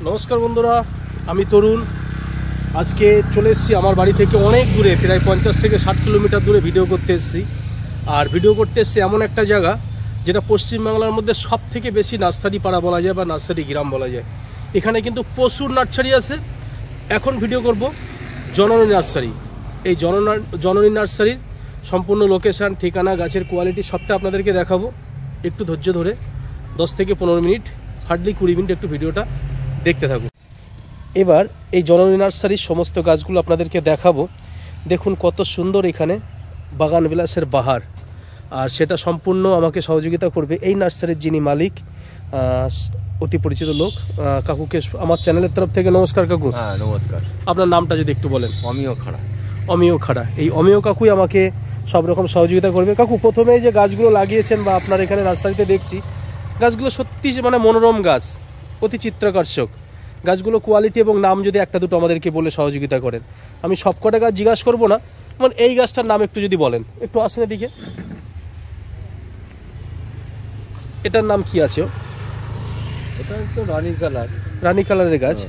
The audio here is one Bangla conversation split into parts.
নমস্কার বন্ধুরা, আমি তরুণ। আজকে চলে এসেছি আমার বাড়ি থেকে অনেক দূরে, প্রায় 50 থেকে 60 কিলোমিটার দূরে ভিডিও করতে এসেছি। আর ভিডিও করতে এসেছি এমন একটা জায়গা যেটা পশ্চিমবাংলার মধ্যে সব থেকে বেশি নার্সারি পাড়া বলা যায় বা নার্সারি গ্রাম বলা যায়। এখানে কিন্তু প্রচুর নার্সারি আছে। এখন ভিডিও করব জননী নার্সারি। এই জননী নার্সারির সম্পূর্ণ লোকেশান, ঠিকানা, গাছের কোয়ালিটি সবটা আপনাদেরকে দেখাবো। একটু ধৈর্য ধরে 10 থেকে 15 মিনিট, হার্ডলি 20 মিনিট একটু ভিডিওটা দেখতে থাকুন। এবার এই জননী নার্সারির সমস্ত গাছগুলো আপনাদেরকে দেখাবো। দেখুন কত সুন্দর এখানে বাগান বিলাসের বাহার। আর সেটা সম্পূর্ণ আমাকে সহযোগিতা করবে এই নার্সারির যিনি মালিক, অতি পরিচিত লোক। কাকুকে আমার চ্যানেলের তরফ থেকে নমস্কার কাকু। হ্যাঁ নমস্কার। আপনার নামটা যদি একটু বলেন। অমিয় খাড়া। অমিয় খাড়া। এই অমিয় কাকুই আমাকে সব রকম সহযোগিতা করবে। কাকু, প্রথমেই যে গাছগুলো লাগিয়েছেন বা আপনার এখানে নার্সারিতে দেখছি, গাছগুলো সত্যি মানে মনোরম গাছ, অতি চিত্রাকর্ষক গাছগুলো। কোয়ালিটি এবং নাম যদি একটা দুটো আমাদেরকে বলে সহযোগিতা করেন। আমি সব কটা গাছ জিজ্ঞাসা করবো না, মানে এই গাছটার নাম একটু যদি বলেন। একটু আসেন এদিকে। এটার নাম কি আছে? এটা তো রানী কালার। রানী কালারের গাছ।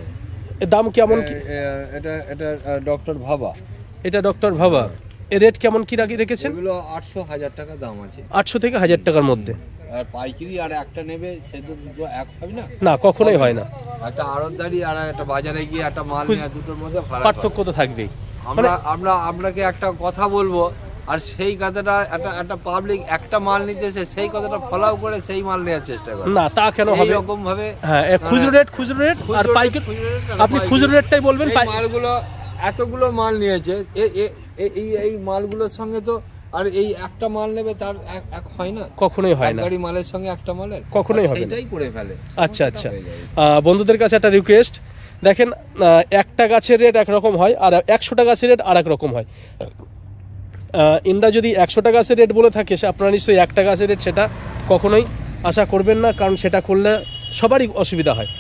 এর দাম কেমন কি? এটা ডক্টর ভাবা। এটা ডক্টর ভাবা। এর রেট কেমন কি রেখেছেন? এগুলো 800-1000 টাকা দাম আছে। 800 থেকে 1000 টাকার মধ্যে। আর পাইকারি আর একটা নেবে সে তো দুটো এক হবে না। না, কখনোই হয় না। একটা আড়তদারি আর একটা বাজারে গিয়ে একটা মাল নেওয়া, দুটোর মধ্যে পার্থক্য তো থাকবেই। আপনাকে একটা কথা বলবো, আর সেই কথাটা একটা পাবলিক একটা মাল নিতেছে, সেই কথাটা ফলাও করে সেই মাল নেওয়ার চেষ্টা করে না। তা কেন হবে? এরকম ভাবে হ্যাঁ, খুচরো রেট আর পাইকারি। আপনি খুচরো রেটটাই বলবেন। মালগুলো এতগুলো মাল নিয়েছে, এই মালগুলোর সঙ্গে তো আর এই একটা মাল নেবে তার এক হয় না, কখনোই হয় না। গাড়ি মালের সঙ্গে একটা মালের কখনোই হবে না। সেটাই করে ফেলে। আচ্ছা, বন্ধুদের কাছে একটা রিকোয়েস্ট, দেখেন একটা গাছের রেট একরকম হয় আর 100টা গাছের রেট আর এক রকম হয়। ইন্দ্রা যদি 100টা গাছের রেট বলে থাকে, আপনারা নিশ্চয়ই একটা গাছের রেট সেটা কখনোই আশা করবেন না, কারণ সেটা করলে সবারই অসুবিধা হয়।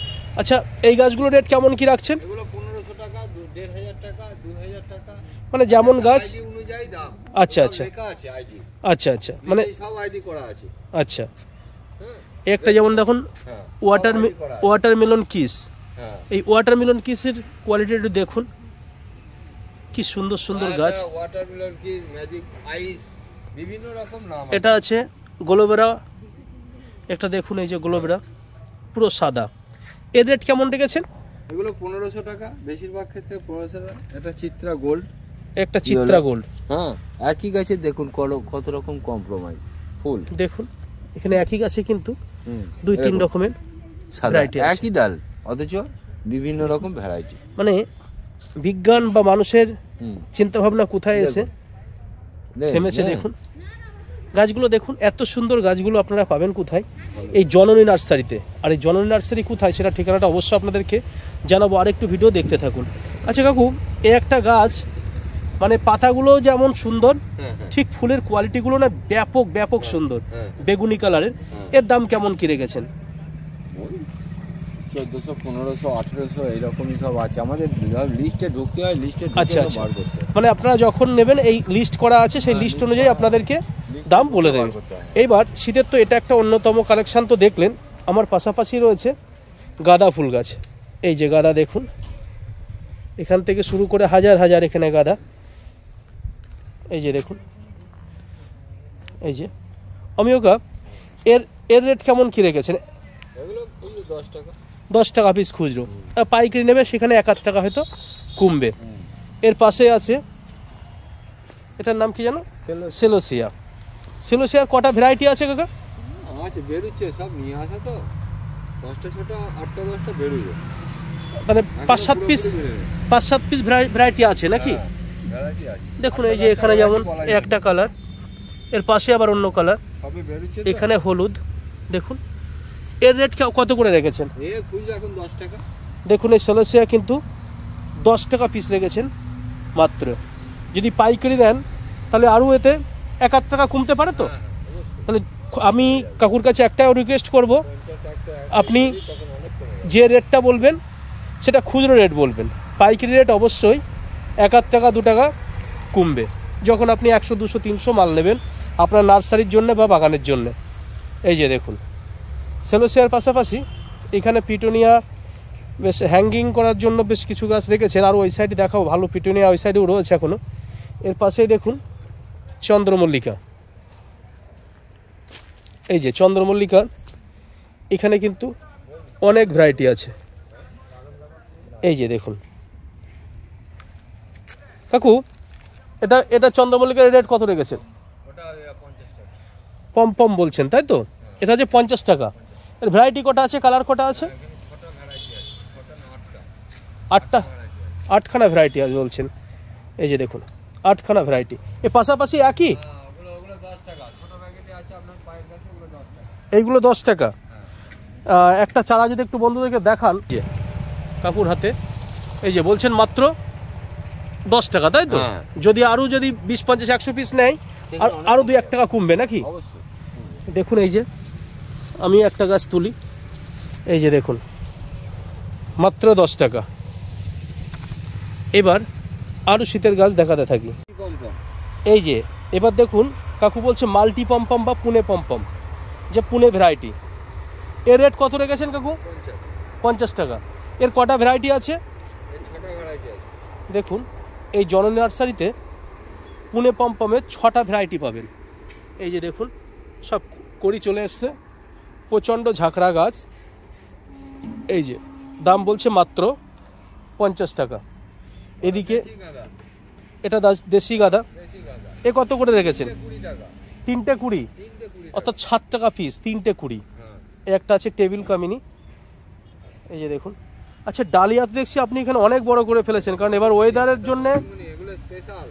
আচ্ছা, এই গাছগুলোর রেট কেমন কি রাখছেন? এগুলো 1500 টাকা, 1500 টাকা, 2000 টাকা, মানে যেমন গাছ অনুযায়ী দাম। আচ্ছা, মানে সব আইডি করা আছে। আচ্ছা, একটা যেমন দেখুন ওয়াটারমেলন কিস। এই ওয়াটারমেলন কিসের কোয়ালিটি একটু দেখুন, কি সুন্দর সুন্দর গাছ। ওয়াটারমেলন কিস, ম্যাজিক আইস, বিভিন্ন রকম নাম। এটা আছে গোলোবেরা। একটা দেখুন, এই যে গোলোবেরা পুরো সাদা। এর রেট কেমন রেখেছেন? এগুলো 1500 টাকা, বেশিরভাগ ক্ষেত্রে 1500 টাকা। এটা চিত্রা গোল্ড। একটা চিত্রা গোল্ড। হ্যাঁ, একই গাছে দেখুন কত রকম কম্প্রোমাইজ ফুল। দেখুন এখানে একই গাছে কিন্তু 2-3 রকমের ভ্যারাইটি আছে। একই ডাল অথচ বিভিন্ন রকম ভ্যারাইটি। মানে বিজ্ঞান বা মানুষের চিন্তা ভাবনা কোথায় এসে থেমেছে। দেখুন গাছগুলো দেখুন, এত সুন্দর গাছগুলো আপনারা পাবেন কোথায়? এই জননী নার্সারিতে। আর এই জননী নার্সারি কোথায় সেটা ঠিকানাটা অবশ্যই আপনাদেরকে জানাবো, আরেকটু ভিডিও দেখতে থাকুন। আচ্ছা কাকু, এই একটা গাছ মানে পাতাগুলো যেমন সুন্দর, ঠিক ফুলের কোয়ালিটিগুলো না ব্যাপক সুন্দর, বেগুনি কালারের। এর দাম কেমন কি রেখেছেন? 1400, 1500, 1800 এইরকমই সব আছে। আমাদের লিস্টে ঢুকতে হয়, লিস্টে আচ্ছা, মানে আপনারা যখন নেবেন এই লিস্ট করা আছে, সেই লিস্ট অনুযায়ী আপনাদেরকে দাম বলে দেবেন। এইবার শীতের তো এটা একটা অন্যতম কালেকশন তো দেখলেন। আমার পাশাপাশি রয়েছে গাঁদা ফুল গাছ। এই যে গাঁদা দেখুন, এখান থেকে শুরু করে হাজার এখানে গাঁদা। এই যে দেখুন, এই যে অমিয়কা। এর রেট কেমন কি রেখেছেন? এগুলো 10 টাকা। 10 টাকা পিস খুচরো। পাইকারি নেবে সেখানে 1-8 টাকা হয়তো কমবে। এর পাশে আছে, এটার নাম কি জানো? সেলোসিয়া। সেলোসিয়ার কটা ভ্যারাইটি আছে কাকা? আছে, বেরুচ্ছে সব নিয়ে আসা তো। 10টা 6টা 8টা 10টা বেরুবে, মানে 5-7 পিস ভ্যারাইটি আছে নাকি? ভ্যারাইটি আছে। দেখুন এই যে এখানে যেমন একটা কালার, এর পাশে আবার অন্য কালার, এখানে হলুদ। দেখুন এর রেট কত করে রেখেছেন? এখন 10 টাকা। দেখুন এই সেলোসিয়া কিন্তু 10 টাকা পিস রেখেছেন মাত্র। যদি পাইকারি নেন তাহলে আরও এতে 1-8 টাকা কমতে পারে তো। তাহলে আমি কাকুর কাছে একটাও রিকোয়েস্ট করব, আপনি যে রেটটা বলবেন সেটা খুচরো রেট বলবেন। পাইকারি রেট অবশ্যই 1-8 টাকা 2 টাকা কমবে যখন আপনি 100, 200, 300 মাল নেবেন আপনার নার্সারির জন্য বা বাগানের জন্য। এই যে দেখুন সেলোসিয়ার পাশাপাশি এখানে পিটোনিয়া, বেশ হ্যাঙ্গিং করার জন্য বেশ কিছু গাছ রেখেছেন। আর ওই সাইডে দেখাও, ভালো পিটুনিয়া ওই সাইডেও রয়েছে এখনও। এর পাশেই দেখুন চন্দ্রমল্লিকা, এই যে চন্দ্রমল্লিকার এখানে কিন্তু অনেক ভ্যারাইটি আছে। এই যে দেখুন কাকু, এটা এটা চন্দ্রমল্লিকার রেট কত রেখেছেন? পম পম বলছেন তাই তো? এটা যে 50 টাকা। এর ভ্যারাইটি কটা আছে, কালার কটা আছে? 8খানা ভ্যারাইটি আছে বলছেন। এই যে দেখুন 8খানা ভ্যারাইটি। এর পাশাপাশি একই, এইগুলো 10 টাকা। একটা চারা যদি একটু বন্ধুদেরকে দেখান কাকুর হাতে, এই যে বলছেন মাত্র 10 টাকা তাই তো? যদি আরও যদি 20, 50, 100 পিস নেয় আরও 2-1 টাকা কমবে নাকি? দেখুন এই যে আমি একটা গাছ তুলি, এই যে দেখুন মাত্র 10 টাকা। এবার আরও শীতের গাছ দেখাতে থাকি। এই যে এবার দেখুন কাকু বলছে মাল্টি পম্পম বা পুনে পম্পম, যে পুনে ভ্যারাইটি। এর রেট কত রেখেছেন কাকু? 50 টাকা। এর কটা ভ্যারাইটি আছে? দেখুন এই জন নার্সারিতে পুনে পম্পমের 6টা ভ্যারাইটি পাবেন। এই যে দেখুন সব কড়ি চলে এসছে, প্রচণ্ড ঝাঁকড়া গাছ। এই যে দাম বলছে মাত্র 50 টাকা। এদিকে এটা দেশি গাঁদা, এ কত করে রেখেছেন? 3টে 20, অর্থাৎ 7 টাকা পিস, 3টে 20। একটা আছে টেবিল কামিনী, এই যে দেখুন। আচ্ছা ডালিয়া দেখছি আপনি এখানে অনেক বড় করে ফেলেছেন, কারণ এবার ওয়েদারের জন্য এগুলো স্পেশাল।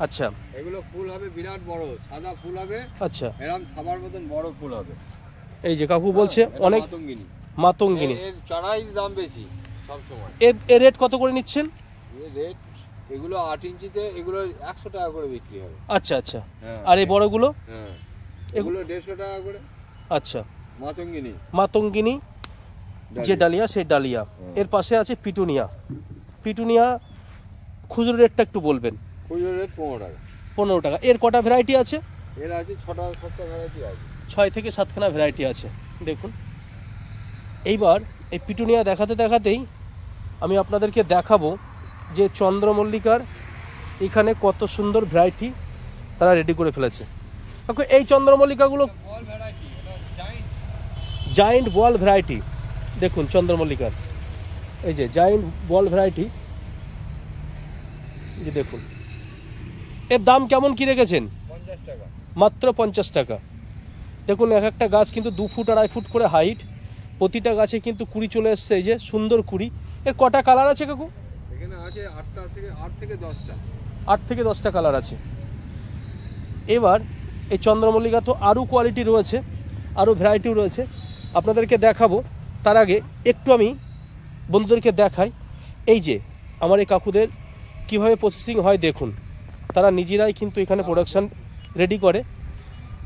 আচ্ছা এগুলো ফুল হবে বিরাট বড়, সাদা ফুল হবে। আচ্ছা এরকম থাবার মতন বড় ফুল হবে। এই যে কাকু বলছে অনেক মাতঙ্গিনী। এর চারাই দাম বেশি সব সময়। এর রেট কত করে নিচ্ছেন? এর রেট এগুলো 8 ইঞ্চিতে এগুলো 100 টাকা করে বিক্রি হবে। আচ্ছা আচ্ছা। আর এই বড়গুলো? হ্যাঁ এগুলো 150 টাকা করে। আচ্ছা মাতঙ্গিনী, মাতঙ্গিনী যে ডালিয়া সেই ডালিয়া। এর পাশে আছে পিটুনিয়া। পিটুনিয়া খুচরো রেটটা একটু বলবেন। খুচরো রেট 15 টাকা। 15 টাকা। এর কটা ভ্যারাইটি আছে? এর আছে 6-7টা ভ্যারাইটি আছে। 6 থেকে 7খানা ভ্যারাইটি আছে দেখুন। এইবার এই পিটুনিয়া দেখাতে দেখাতেই আমি আপনাদেরকে দেখাবো যে চন্দ্রমল্লিকার এখানে কত সুন্দর ভ্যারাইটি তারা রেডি করে ফেলেছে। এই চন্দ্রমল্লিকাগুলো জায়েন্ট বল ভ্যারাইটি। দেখুন চন্দ্রমল্লিকার এই যে জায়েন্ট বল ভ্যারাইটি, যে দেখুন এর দাম কেমন কি রেখেছেন? 50 টাকা। মাত্র 50 টাকা। দেখুন এক একটা গাছ কিন্তু 2 ফুট 2.5 ফুট করে হাইট, প্রতিটা গাছে কিন্তু কুড়ি চলে এসছে, এই যে সুন্দর কুড়ি। এর কটা কালার আছে কাকু? এখানে আছে 8 থেকে 10টা। 8 থেকে 10টা কালার আছে। এবার এই চন্দ্রমল্লিকা তো আরও কোয়ালিটি রয়েছে, আরও ভ্যারাইটিও রয়েছে, আপনাদেরকে দেখাবো। তার আগে একটু আমি বন্ধুদেরকে দেখাই এই যে আমার এই কাকুদের কীভাবে প্রসেসিং হয় দেখুন। তারা নিজেরাই কিন্তু এখানে প্রোডাকশান রেডি করে।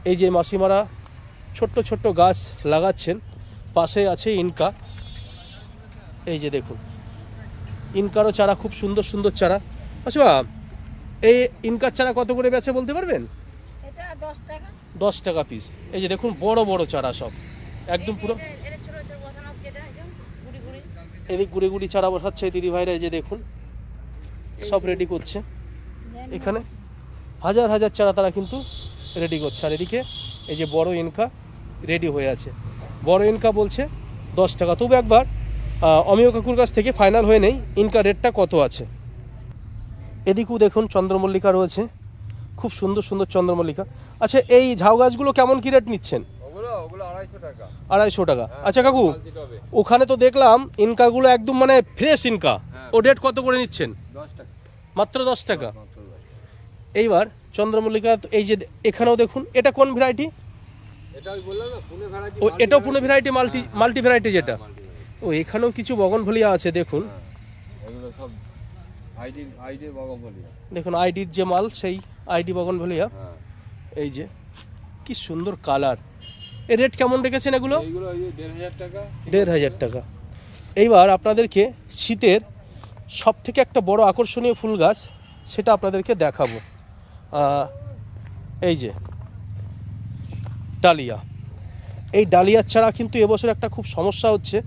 এই যে মাসিমারা ছোট্ট ছোট্ট গাছ লাগাচ্ছেন, পাশে আছে ইনকা। এই যে দেখুন ইনকারও চারা, খুব সুন্দর সুন্দর চারা। আচ্ছা এই ইনকার চারা কত করে বেচে বলতে পারবেন? এটা 10 টাকা। 10 টাকা পিস। এই যে দেখুন বড় বড় চারা সব একদম পুরো। এদিক গুড়ি গুড়ি চারা বসাচ্ছে দিদি ভাইরা, এই যে দেখুন সব রেডি করছে। এখানে হাজার হাজার চারা তারা কিন্তু রেডি করছে। আর এদিকে এই যে বড় ইনকা রেডি হয়ে আছে। বড় ইনকা বলছে 10 টাকা। তবু একবার অমিয় কাকুর কাছ থেকে ফাইনাল হয়ে নেই ইনকা রেটটা কত আছে। এদিকেও দেখুন চন্দ্রমল্লিকা রয়েছে, খুব সুন্দর সুন্দর চন্দ্রমল্লিকা। আচ্ছা এই ঝাউ গাছগুলো কেমন কি রেট নিচ্ছেন? ওগুলো 250 টাকা। 250 টাকা। আচ্ছা কাকু ওখানে তো দেখলাম ইনকাগুলো একদম মানে ফ্রেশ ইনকা, ও রেট কত করে নিচ্ছেন? 10 টাকা। মাত্র 10 টাকা। এইবার চন্দ্রমল্লিকা এই যে এখানেও দেখুন, এটা কোন ভ্যারাইটি? এটা আমি বললাম না পুনে ভ্যারাইটি। ও এটাও পুনে ভ্যারাইটি, মাল্টি ভ্যারাইটি যেটা। ও এখানেও কিছু বগনভলিয়া আছে দেখুন। এগুলো সব আইডি বগনভলিয়া। দেখুন আইডির যে মাল সেই আইডি বগনভলিয়া। এই যে কি সুন্দর কালার। এর রেট কেমন রেখেছেন এগুলো? এইগুলো 1500 টাকা। 1500 টাকা। এইবার আপনাদেরকে শীতের সব থেকে একটা বড় আকর্ষণীয় ফুল গাছ সেটা আপনাদেরকে দেখাবো। এই যে ডালিয়া। এই ডালিয়ার ছাড়া কিন্তু এবছর একটা খুব সমস্যা হচ্ছে,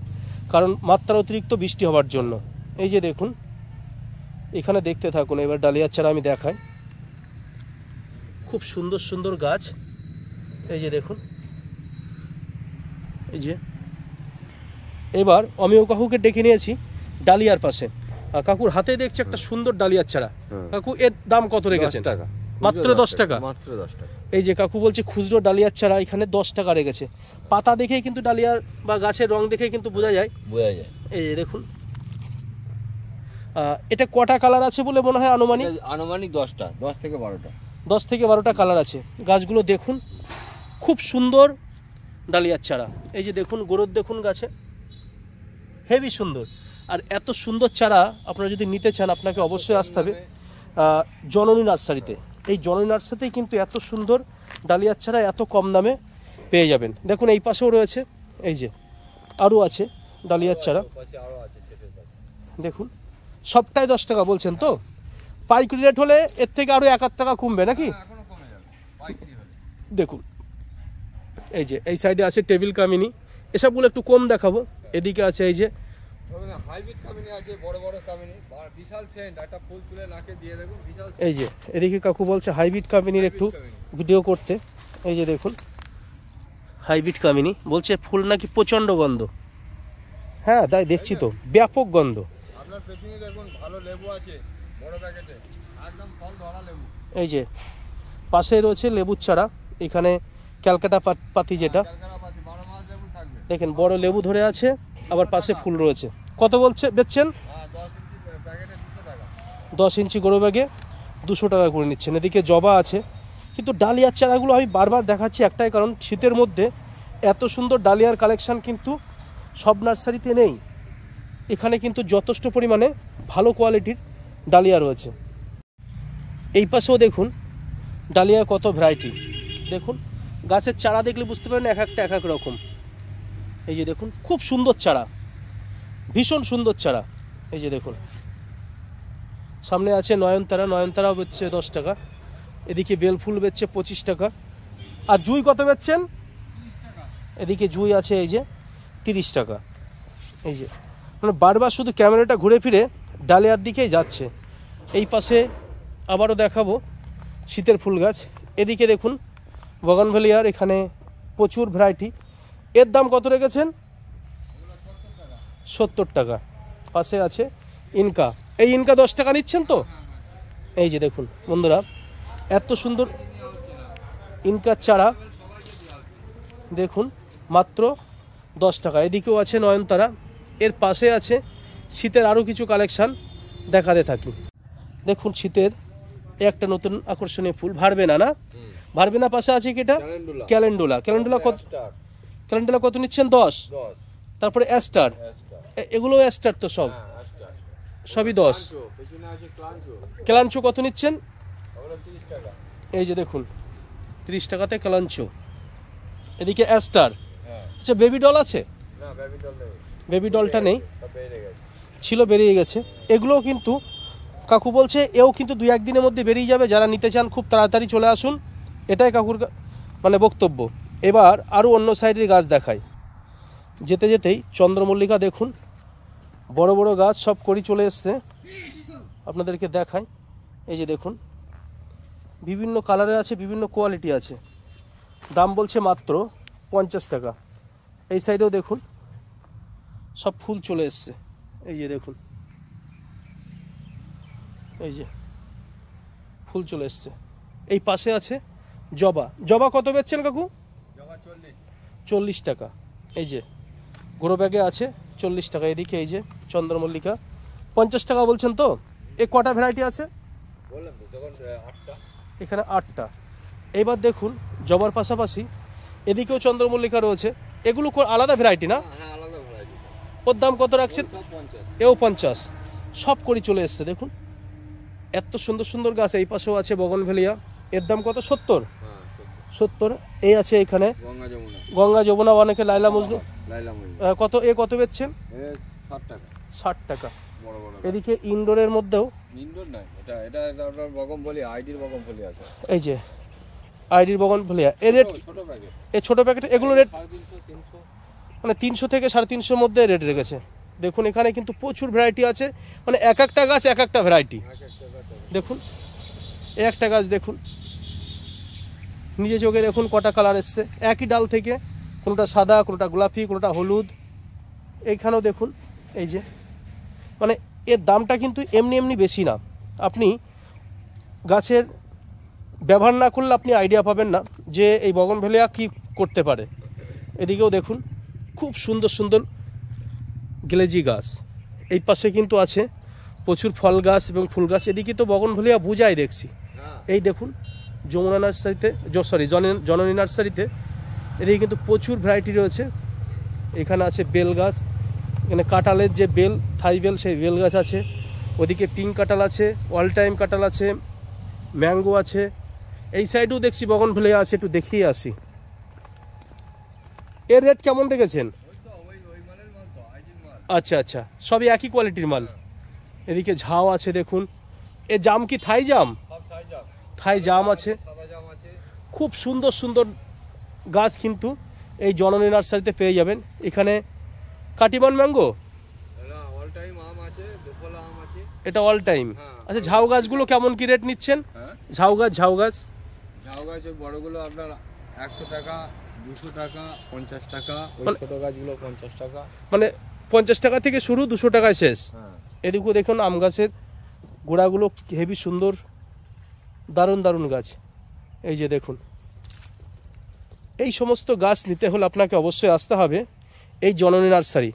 কারণ মাত্রা অতিরিক্ত বৃষ্টি হওয়ার জন্য। এই যে দেখুন, এখানে দেখতে থাকুন, এবার ডালিয়ার চারা আমি দেখাই। খুব সুন্দর সুন্দর গাছ, এই যে দেখুন। এই যে এবার অমিয় কাকুকে ডেকে নিয়েছি ডালিয়ার পাশে, আর কাকুর হাতে দেখছি একটা সুন্দর ডালিয়ার চারা। কাকু এর দাম কত রেখেছেন? 10 টাকা, মাত্র 10 টাকা। মাত্র 10 টাকা। এই যে কাকু বলছে খুচরো ডালিয়ার চারা এখানে 10 টাকা রেখেছে। পাতা দেখেই কিন্তু ডালিয়ার বা গাছের রং দেখেই কিন্তু বোঝা যায়। এই যে দেখুন, এটা কটা কালার আছে বলে মনে হয় আনুমানিক? আনুমানিক 10টা, 10 থেকে 12টা। 10 থেকে 12টা কালার আছে। গাছগুলো দেখুন, খুব সুন্দর ডালিয়ার চারা। এই যে দেখুন, গোড়ত দেখুন গাছে, হেভি সুন্দর। আর এত সুন্দর চারা আপনারা যদি নিতে চান আপনাকে অবশ্যই আসতে হবে জননী নার্সারিতে। এই জননী নার্সারিতেই কিন্তু এত সুন্দর ডালিয়ার চারা এত কম দামে পেয়ে যাবেন। দেখুন এই পাশেও রয়েছে, এই যে আরও আছে ডালিয়ার চারা। দেখুন সবটাই 10 টাকা বলছেন তো? পাইকারি রেট হলে এর থেকে আরও 1-8 টাকা কমবে নাকি? দেখুন এই যে এই সাইডে আছে টেবিল কামিনী, এসবগুলো একটু কম দেখাবো। এদিকে আছে এই যে হাইব্রিড কামিনী আছে, বড় বড় কামিনী, বিশাল সেন্ট, একটা ফুল তুলে নাকে দিয়ে দেখুন বিশাল। এই যে এদিকে কাকু বলছে হাইব্রিড কামিনীর একটু ভিডিও করতে। এই যে দেখুন হাইব্রিড কামিনী, বলছে ফুল নাকি প্রচণ্ড গন্ধ। হ্যাঁ তাই দেখছি তো, ব্যাপক গন্ধ। আপনার পেছনে দেখুন ভালো লেবু আছে, বড় প্যাকেটে, একদম ফল ধরা লেবু। এই যে পাশে রয়েছে লেবুর চারা, এখানে ক্যালকাটা পাতি, যেটা দেখেন বড় লেবু ধরে আছে, আবার পাশে ফুল রয়েছে। কত বলছে বেচছেন? 10 ইঞ্চি গরু ব্যাগে 200 টাকা করে নিচ্ছেন। এদিকে জবা আছে। কিন্তু ডালিয়ার চারাগুলো আমি বারবার দেখাচ্ছি একটাই কারণ, শীতের মধ্যে এত সুন্দর ডালিয়ার কালেকশান কিন্তু সব নার্সারিতে নেই। এখানে কিন্তু যথেষ্ট পরিমাণে ভালো কোয়ালিটির ডালিয়া রয়েছে। এই পাশেও দেখুন ডালিয়ার কত ভ্যারাইটি। দেখুন গাছের চারা দেখলে বুঝতে পারেন এক একটা এক এক রকম। এই যে দেখুন খুব সুন্দর চারা, ভীষণ সুন্দর চারা। এই যে দেখুন সামনে আছে নয়নতারা, নয়নতারাও বেচছে 10 টাকা। এদিকে বেলফুল বেচছে 25 টাকা। আর জুঁই কত বেচছেন? এদিকে জুঁই আছে এই যে 30 টাকা। এই যে মানে বারবার শুধু ক্যামেরাটা ঘুরে ফিরে ডালিয়ার দিকেই যাচ্ছে। এই পাশে আবারও দেখাবো শীতের ফুল গাছ। এদিকে দেখুন বগনভেলিয়ার, এখানে প্রচুর ভ্যারাইটি। এর দাম কত রেখেছেন? 70 টাকা। পাশে আছে ইনকা, এই ইনকা 10 টাকা নিচ্ছেন তো? এই যে দেখুন বন্ধুরা এত সুন্দর ইনকার চারা দেখুন মাত্র 10 টাকা। এদিকেও আছে নয়নতারা, এর পাশে আছে শীতের আরও কিছু কালেকশান দেখাতে থাকি। দেখুন শীতের একটা নতুন আকর্ষণীয় ফুল, ভারবেনা না? ভারবেনা পাশে আছে কি এটা? ক্যালেন্ডুলা। ক্যালেন্ডুলা কত? ক্যালেন্ডুলা কত নিচ্ছেন? 10। তারপরে অ্যাস্টার, এগুলো অ্যাস্টার তো সব, সবই 10। ক্লাঞ্চো কত নিচ্ছেন? এই যে দেখুন 30 টাকাতে ক্লাঞ্চো। এদিকে অ্যাস্টার। আচ্ছা বেবি ডল আছে? বেবি ডলটা নেই, ছিল বেরিয়ে গেছে। এগুলোও কিন্তু কাকু বলছে এও কিন্তু 2-1 দিনের মধ্যে বেরিয়ে যাবে। যারা নিতে চান খুব তাড়াতাড়ি চলে আসুন, এটাই কাকুর মানে বক্তব্য। এবার আরও অন্য সাইডের গাছ দেখাই। যেতে যেতেই চন্দ্রমল্লিকা দেখুন, বড় বড় গাছ সব করি চলে এসছে, আপনাদেরকে দেখাই। এই যে দেখুন বিভিন্ন কালারে আছে, বিভিন্ন কোয়ালিটি আছে। দাম বলছে মাত্র 50 টাকা। এই সাইডেও দেখুন সব ফুল চলে এসছে। এই যে দেখুন, এই যে ফুল চলে এসছে। এই পাশে আছে জবা। জবা কত বেচছেন কাকু? 40 টাকা। এই যে গোড়ো ব্যাগে আছে 40 টাকা। এদিকে এই যে চন্দ্রমল্লিকা 50 টাকা বলছেন তো? এ কটা ভ্যারাইটি আছে? এখানে 8টা। এইবার দেখুন জবার পাশাপাশি এদিকেও চন্দ্রমল্লিকা রয়েছে। এগুলো আলাদা ভ্যারাইটি না? ওর দাম কত রাখছেন? এও 50। সব করে চলে এসছে দেখুন, এত সুন্দর সুন্দর গাছ। এই পাশেও আছে বগনভেলিয়া, এর দাম কত? 70। এই আছে এখানে গঙ্গা যমুনা, অনেকে লাইলা মজনু। কত এ কত বেচছেন? 60 টাকা। এদিকে ইনডোরের মধ্যেও এই যে আইডির বগনভেলিয়া, এর রেট, এই ছোট প্যাকেট, এগুলো রেট মানে 300 থেকে 350 মধ্যে রেট রেখেছে। দেখুন এখানে কিন্তু প্রচুর ভ্যারাইটি আছে, মানে এক একটা গাছ এক একটা ভ্যারাইটি। দেখুন এই একটা গাছ দেখুন, নিজে চোখে দেখুন কটা কালার এসছে একই ডাল থেকে, কোনোটা সাদা, কোনোটা গোলাপি, কোনোটা হলুদ। এইখানেও দেখুন এই যে, মানে এর দামটা কিন্তু এমনি এমনি বেশি না। আপনি গাছের ব্যবহার না করলে আপনি আইডিয়া পাবেন না যে এই বগনভেলিয়া কী করতে পারে। এদিকেও দেখুন খুব সুন্দর সুন্দর গ্লেজি গাছ। এই পাশে কিন্তু আছে প্রচুর ফল গাছ এবং ফুল গাছ। এদিকে তো বগনভেলিয়া বুঝাই দেখছি। এই দেখুন যমুনা নার্সারিতে, জননী নার্সারিতে এদিকে কিন্তু প্রচুর ভ্যারাইটি রয়েছে। এখানে আছে বেল গাছ, এখানে কাঁঠালের যে বেল, থাই বেল, সেই বেল গাছ আছে। ওদিকে পিঙ্ক কাঁঠাল আছে, অল টাইম কাঁঠাল আছে, ম্যাঙ্গো আছে। এই সাইডেও দেখছি বগনভেলিয়া আছে, একটু দেখিয়ে আসি। এর রেট কেমন রেখেছেন? আচ্ছা আচ্ছা, সবই একই কোয়ালিটির মাল। এদিকে ঝাউ আছে দেখুন। এ জাম কি থাই জাম? থাই জাম আছে, খুব সুন্দর সুন্দর গাছ কিন্তু এই জননী নার্সারিতে পেয়ে যাবেন। এখানে কাটিমান ম্যাঙ্গো, এটা অল টাইম। আচ্ছা ঝাউ গাছগুলো কেমন কি রেট নিচ্ছেন? ঝাউ গাছ বড়গুলো আপনার 100 টাকা, 200 টাকা, 50 টাকা, ওই ছোট গাছগুলো 50 টাকা। মানে 50 টাকা থেকে শুরু, 200 টাকায় শেষ। এদিকেও দেখুন আম গাছের গোড়াগুলো হেভি সুন্দর, দারুণ দারুণ গাছ। এই যে দেখুন, এই সমস্ত গাছ নিতে হলে আপনাকে অবশ্যই আসতে হবে এই জননী নার্সারি।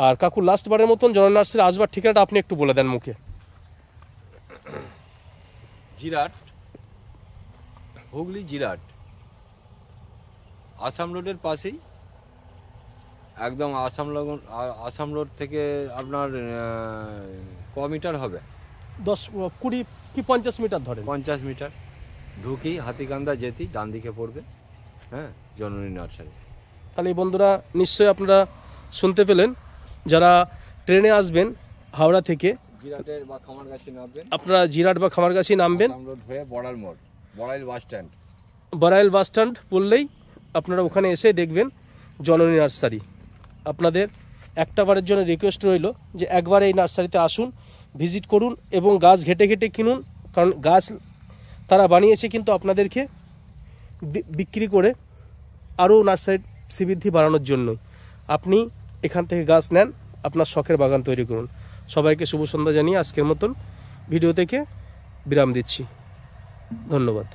আর কাকু লাস্টবারের মতন জননী নার্সারি আসবার ঠিকানাটা আপনি একটু বলে দেন মুখে। জিরাট, হুগলি জিরাট, আসাম রোডের পাশেই, একদম আসাম রোড থেকে আপনার ক মিটার হবে? 10, 20 কি 50 মিটার ধরেন। 50 মিটার ঢুকি হাতিকান্দা যেতেই ডান দিকে পড়বে, হ্যাঁ, জননী নার্সারি। তাহলে এই বন্ধুরা নিশ্চয়ই আপনারা শুনতে পেলেন, যারা ট্রেনে আসবেন হাওড়া থেকে জিরাটের বা খামারগাছি নামবেন, আপনারা জিরাট বা খামারগাছি নামবেন, আসাম রোড হয়ে বড়াল মোড়, Barail bus stand, Barail bus stand বললেই আপনারা ওখানে এসে দেখবেন জননী নার্সারি। আপনাদের একটা বারের জন্য রিকোয়েস্ট রইল যে একবার এই নার্সারিতে আসুন, ভিজিট করুন এবং গাছ ঘেটে ঘেটে কিনুন। কারণ গাছ তারা বানিয়েছে কিন্তু আপনাদেরকে বিক্রি করে আরও নার্সারির শ্রীবৃদ্ধি বাড়ানোর জন্যই। আপনি এখান থেকে গাছ নেন, আপনার শখের বাগান তৈরি করুন। সবাইকে শুভ সন্ধ্যা জানিয়ে আজকের মতন ভিডিও থেকে বিরাম দিচ্ছি। ধন্যবাদ।